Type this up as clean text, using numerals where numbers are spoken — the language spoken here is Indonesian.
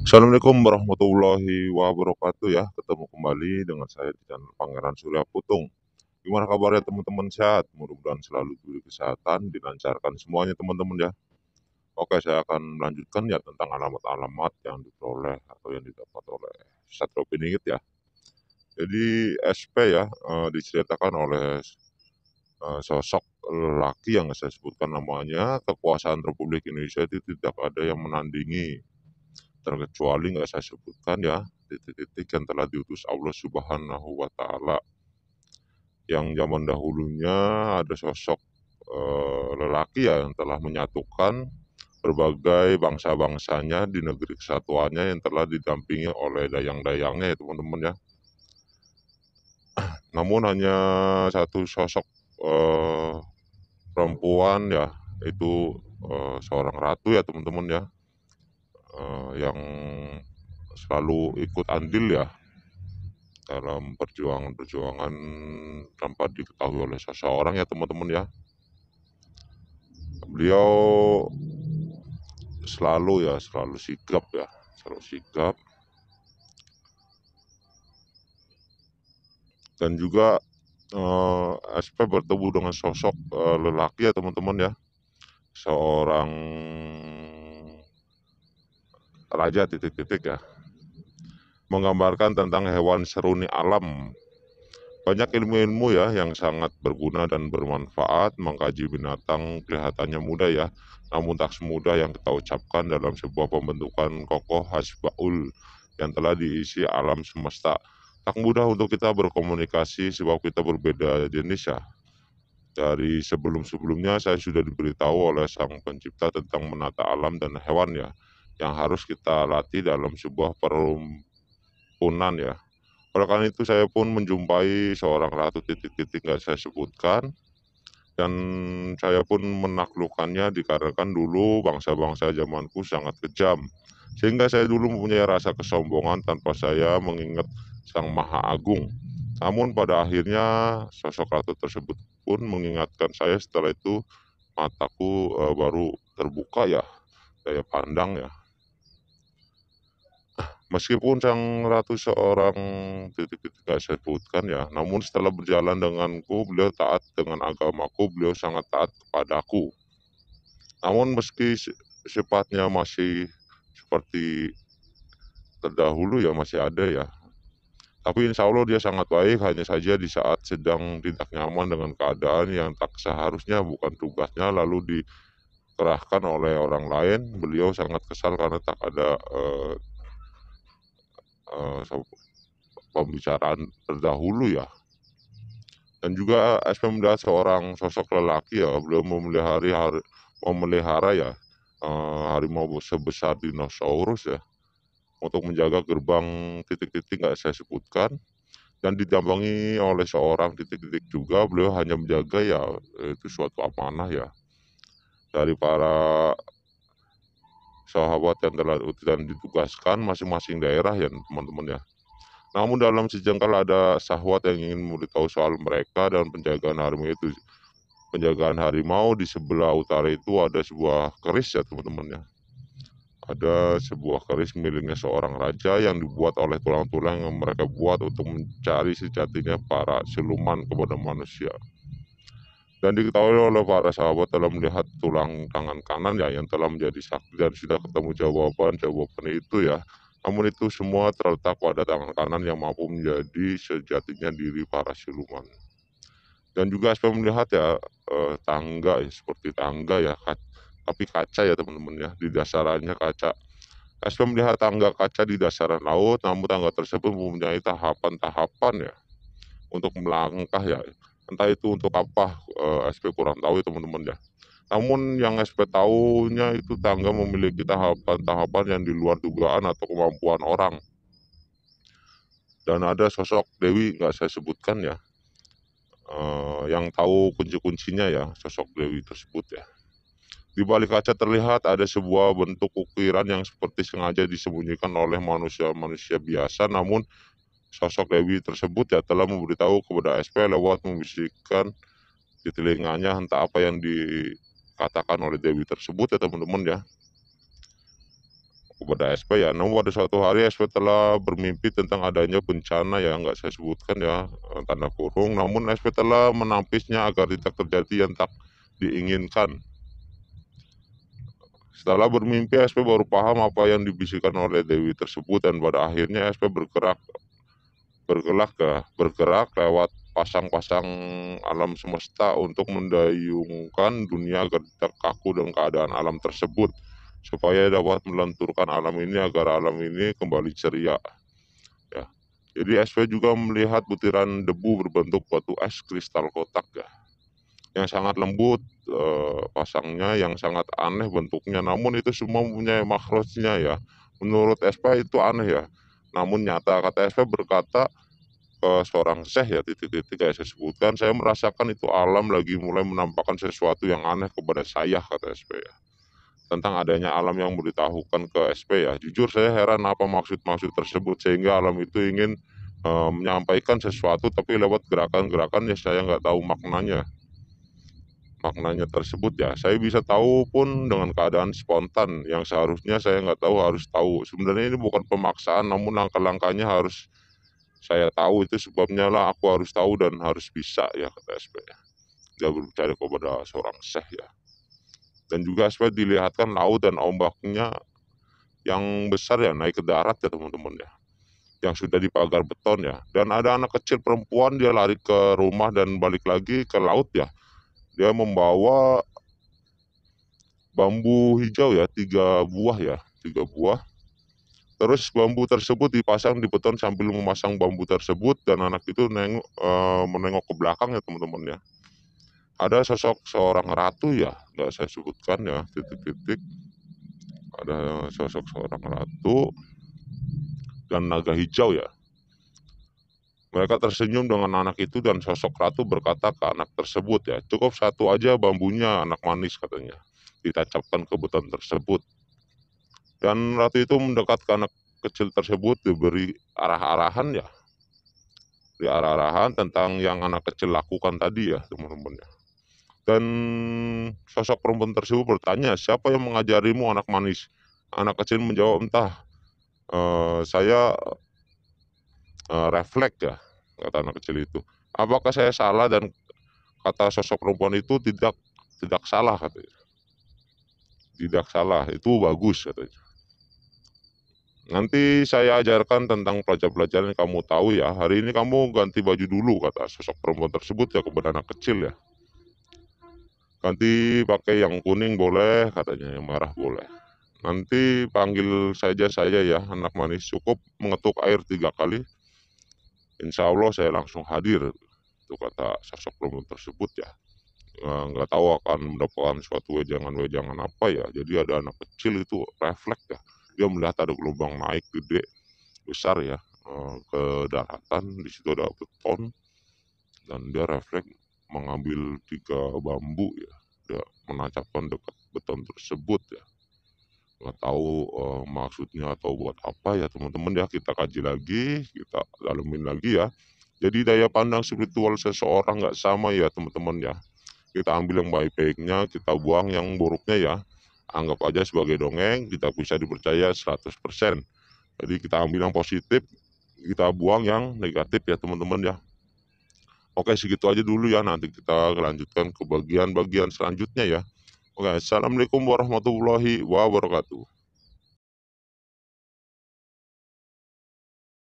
Assalamualaikum warahmatullahi wabarakatuh ya. Ketemu kembali dengan saya di channel Pangeran Surya Putung. Gimana kabarnya teman-teman sehat? Mudah-mudahan selalu diberi kesehatan, dilancarkan semuanya teman-teman ya. Oke, saya akan melanjutkan ya tentang alamat-alamat yang diperoleh atau yang didapat oleh Satrio Piningit ya. Jadi SP ya diceritakan oleh sosok lelaki yang saya sebutkan namanya, kekuasaan Republik Indonesia itu tidak ada yang menandingi terkecuali nggak saya sebutkan ya titik-titik yang telah diutus Allah Subhanahu wa Ta'ala, yang zaman dahulunya ada sosok lelaki ya yang telah menyatukan berbagai bangsa-bangsanya di negeri kesatuannya yang telah didampingi oleh dayang-dayangnya ya teman-teman ya. Namun hanya satu sosok eh, perempuan ya, itu seorang ratu ya teman-teman ya, yang selalu ikut andil ya dalam perjuangan-perjuangan tanpa diketahui oleh seseorang ya teman-teman ya. Beliau selalu sigap ya, selalu sigap, dan juga SP bertemu dengan sosok lelaki ya teman-teman ya, seorang raja titik-titik ya, menggambarkan tentang hewan seruni alam. Banyak ilmu-ilmu ya yang sangat berguna dan bermanfaat. Mengkaji binatang kelihatannya mudah ya, namun tak semudah yang kita ucapkan dalam sebuah pembentukan kokoh hasbaul yang telah diisi alam semesta. Tak mudah untuk kita berkomunikasi sebab kita berbeda jenis ya. Dari sebelum-sebelumnya saya sudah diberitahu oleh Sang Pencipta tentang menata alam dan hewan ya, yang harus kita latih dalam sebuah perumpunan ya. Oleh karena itu saya pun menjumpai seorang ratu titik-titik nggak saya sebutkan, dan saya pun menaklukkannya dikarenakan dulu bangsa-bangsa zamanku sangat kejam. Sehingga saya dulu mempunyai rasa kesombongan tanpa saya mengingat Sang Maha Agung. Namun pada akhirnya sosok ratu tersebut pun mengingatkan saya, setelah itu mataku baru terbuka ya, daya pandang ya. Meskipun sang ratu seorang titik-titik gak saya sebutkan ya, namun setelah berjalan denganku, beliau taat dengan agamaku, beliau sangat taat kepadaku. Namun meski sifatnya masih seperti terdahulu ya, masih ada ya. Tapi insya Allah dia sangat baik, hanya saja di saat sedang tidak nyaman dengan keadaan yang tak seharusnya bukan tugasnya, lalu dikerahkan oleh orang lain, beliau sangat kesal karena tak ada eh, pembicaraan terdahulu ya. Dan juga SP melihat seorang sosok lelaki ya, beliau memelihara ya harimau sebesar dinosaurus ya, untuk menjaga gerbang titik-titik nggak saya sebutkan, dan didampingi oleh seorang titik-titik juga. Beliau hanya menjaga ya, itu suatu amanah ya dari para sahabat yang telah dan ditugaskan masing-masing daerah ya teman-teman ya. Namun dalam sejengkal ada syahwat yang ingin memberitahu soal mereka dan penjagaan harimau itu. Penjagaan harimau di sebelah utara itu ada sebuah keris ya teman-teman ya. Ada sebuah keris miliknya seorang raja yang dibuat oleh tulang-tulang yang mereka buat untuk mencari sejatinya para siluman kepada manusia. Dan diketahui oleh para sahabat telah melihat tulang tangan kanan ya yang telah menjadi saksi dan sudah ketemu jawaban-jawaban itu ya. Namun itu semua terletak pada tangan kanan yang mampu menjadi sejatinya diri para siluman. Dan juga saya melihat ya tangga ya, seperti tangga ya, tapi kaca ya teman-teman ya, di dasarannya kaca. Saya melihat tangga kaca di dasaran laut, namun tangga tersebut mempunyai tahapan-tahapan ya untuk melangkah ya. Entah itu untuk apa, SP kurang tahu ya teman-teman ya. Namun yang SP tahunya itu tangga memiliki tahapan-tahapan yang di luar dugaan atau kemampuan orang. Dan ada sosok Dewi nggak saya sebutkan ya, yang tahu kunci-kuncinya ya, sosok Dewi tersebut ya. Di balik kaca terlihat ada sebuah bentuk ukiran yang seperti sengaja disembunyikan oleh manusia-manusia biasa, namun sosok Dewi tersebut ya telah memberitahu kepada SP lewat membisikkan di telinganya entah apa yang dikatakan oleh Dewi tersebut ya teman-teman ya. kepada SP ya. Namun pada suatu hari SP telah bermimpi tentang adanya bencana ya, nggak saya sebutkan ya, tanda kurung. Namun SP telah menampisnya agar tidak terjadi yang tak diinginkan. Setelah bermimpi, SP baru paham apa yang dibisikkan oleh Dewi tersebut, dan pada akhirnya SP bergerak lewat pasang-pasang alam semesta untuk mendayungkan dunia agar tidak kaku dengan keadaan alam tersebut, supaya dapat melenturkan alam ini agar alam ini kembali ceria ya. Jadi SP juga melihat butiran debu berbentuk batu es kristal kotak ya, yang sangat lembut, pasangnya yang sangat aneh bentuknya, namun itu semua mempunyai makhrajnya ya. Menurut SP itu aneh ya, namun nyata. Kata SP berkata ke seorang syekh ya, titik-titik kayak saya sebutkan, saya merasakan itu alam lagi mulai menampakkan sesuatu yang aneh kepada saya, kata SP ya. Tentang adanya alam yang memberitahukan ke SP ya. Jujur saya heran apa maksud-maksud tersebut, sehingga alam itu ingin menyampaikan sesuatu tapi lewat gerakan-gerakan yang saya nggak tahu maknanya tersebut ya. Saya bisa tahu pun dengan keadaan spontan yang seharusnya saya nggak tahu harus tahu. Sebenarnya ini bukan pemaksaan, namun langkah-langkahnya harus saya tahu. Itu sebabnya lah aku harus tahu dan harus bisa ya, kata SP ya. Dia berbicara kepada seorang syekh ya. Dan juga SP dilihatkan laut dan ombaknya yang besar ya, naik ke darat ya teman-teman ya, yang sudah dipagar beton ya. Dan ada anak kecil perempuan, dia lari ke rumah dan balik lagi ke laut ya. Dia membawa bambu hijau ya, 3 buah ya, 3 buah. Terus bambu tersebut dipasang di beton sambil memasang bambu tersebut, dan anak itu menengok ke belakang ya teman-teman ya. Ada sosok seorang ratu ya, nggak saya sebutkan ya, titik-titik. Ada sosok seorang ratu dan naga hijau ya. Mereka tersenyum dengan anak itu, dan sosok ratu berkata ke anak tersebut ya, cukup satu aja bambunya anak manis, katanya. Ditancapkan ke beton tersebut. Dan ratu itu mendekat ke anak kecil tersebut, diberi arah-arahan ya. Di arah-arahan tentang yang anak kecil lakukan tadi ya teman-teman ya. Dan sosok perempuan tersebut bertanya, siapa yang mengajarimu anak manis? Anak kecil menjawab, entah, saya refleks ya, kata anak kecil itu. Apakah saya salah? Dan kata sosok perempuan itu, tidak salah, katanya. Tidak salah, itu bagus, katanya. Nanti saya ajarkan tentang pelajaran-pelajaran yang kamu tahu ya. Hari ini kamu ganti baju dulu, kata sosok perempuan tersebut ya kepada anak kecil ya. Ganti pakai yang kuning boleh, katanya, yang merah boleh. Nanti panggil saja saya ya, anak manis. Cukup mengetuk air 3 kali. Insya Allah saya langsung hadir. Itu kata sosok perempuan tersebut ya. Nggak tahu akan mendapatkan suatu wejangan-wejangan apa ya. Jadi ada anak kecil itu refleks ya. Dia melihat ada gelombang naik gede, besar ya, ke daratan. Di situ ada beton. Dan dia refleks mengambil 3 bambu ya. Dia menancapkan dekat beton tersebut ya. Nggak tahu maksudnya atau buat apa ya teman-teman ya, kita kaji lagi, kita dalemin lagi ya. Jadi daya pandang spiritual seseorang nggak sama ya teman-teman ya. Kita ambil yang baik-baiknya, kita buang yang buruknya ya. Anggap aja sebagai dongeng, kita bisa dipercaya 100%. Jadi kita ambil yang positif, kita buang yang negatif ya teman-teman ya. Oke, segitu aja dulu ya, nanti kita lanjutkan ke bagian-bagian selanjutnya ya. Oke, assalamualaikum warahmatullahi wabarakatuh.